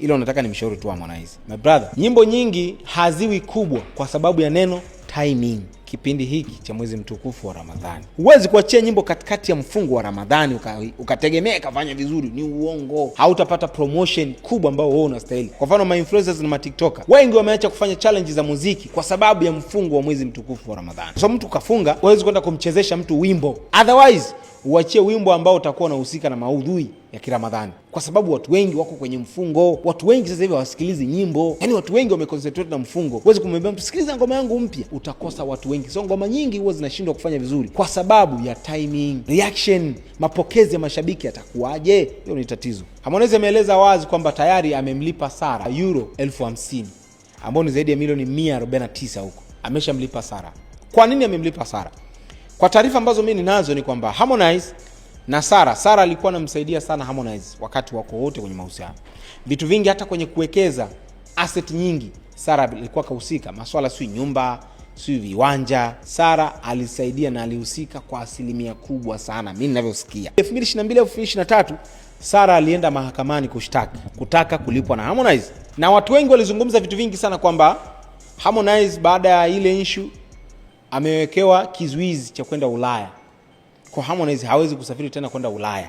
Ilo nataka nimshauri tu Harmonize. My brother, nyimbo nyingi haziwi kubwa kwa sababu ya neno timing. Kipindi hiki cha mwezi mtukufu wa Ramadhani, huwezi kuachia nyimbo katikati ya mfungo wa Ramadhani ukategemea kafanya vizuri. Ni uongo. Hautapata promotion kubwa ambao wewe unastahili. Kwa mfano, ma influencers na ma TikToker wengi wameacha kufanya challenge za muziki kwa sababu ya mfungo wa mwezi mtukufu wa Ramadhani. So mtu kafunga, huwezi kwenda kumchezesha mtu wimbo. Otherwise uachie wimbo ambao utakuwa unahusika na maudhui ya Kiramadhani, kwa sababu watu wengi wako kwenye mfungo. Watu wengi sasa hivi hawasikilizi nyimbo, yani watu wengi wameconcentrate na mfungo. Huwezi kumwambia mtu sikiliza ngoma yangu mpya, utakosa watu wengi. So ngoma nyingi huwa zinashindwa kufanya vizuri kwa sababu ya timing, reaction, mapokezi ya mashabiki yatakuwaje? Hiyo ni tatizo. Harmonize ameeleza wazi kwamba tayari amemlipa Sara euro 50,000 ambao ni zaidi ya milioni 149 huko. Ameshamlipa Sara. Kwa nini amemlipa Sara? Kwa taarifa ambazo mimi ninazo ni kwamba Harmonize na Sara alikuwa anamsaidia sana Harmonize wakati wako wote kwenye mahusiano. Vitu vingi, hata kwenye kuwekeza asset nyingi Sara alikuwa kahusika. Masuala si nyumba, si viwanja, Sara alisaidia na alihusika kwa asilimia kubwa sana mimi ninavyosikia. 2022 au 2023 Sara alienda mahakamani kutaka kulipwa na Harmonize. Na watu wengi walizungumza vitu vingi sana kwamba Harmonize baada ya ile issue amewekewa kizuizi cha kwenda Ulaya. Kwa Harmonize hawezi kusafiri tena kwenda Ulaya.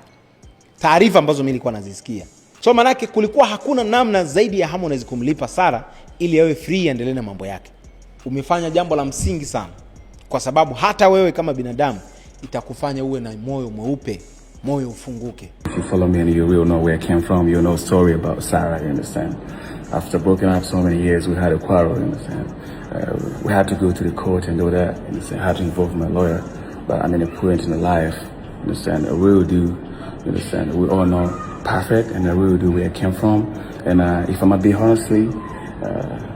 Taarifa ambazo mimi nilikuwa nazisikia. So manake kulikuwa hakuna namna zaidi ya Harmonize kumlipa Sara ili awe free aendelee na mambo yake. Umefanya jambo la msingi sana, kwa sababu hata wewe kama binadamu itakufanya uwe na moyo mweupe, moyo ufunguke. If you follow me and you will know where I came from, you know story about Sara, you understand? After broken up so many years, we had a quarrel, you understand? We had to go to the court and do that, you understand? I had to involve my lawyer. But I'm in a point in the life, you understand? I really do, you understand? We all know perfect, and I really do where I came from. And if I'm gonna be honestly,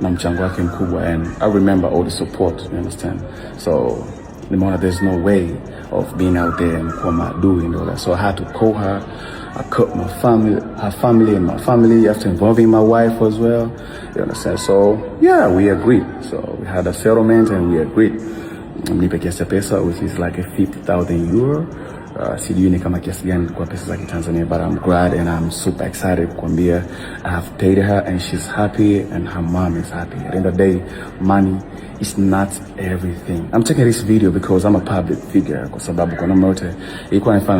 na mchango wake mkubwa, and I remember all the support, you understand? So there's no way of being out there and doing all that. So I had to call her. I cut my family, her family and my family, after involving my wife as well, you understand? So yeah, we agreed. So we had a settlement and we agreed. Mlipe kiasi pesa, which is like a 50,000 euro. Sijui ni kama kiasi gani kwa pesa za Tanzania, but I'm glad and I'm super excited kuambia I have paid her and she's happy and her mom is happy. At the end of the day, money is not everything. I'm taking this video because I'm a public figure, kwa sababu kwa namna yote ilikuwa inafanya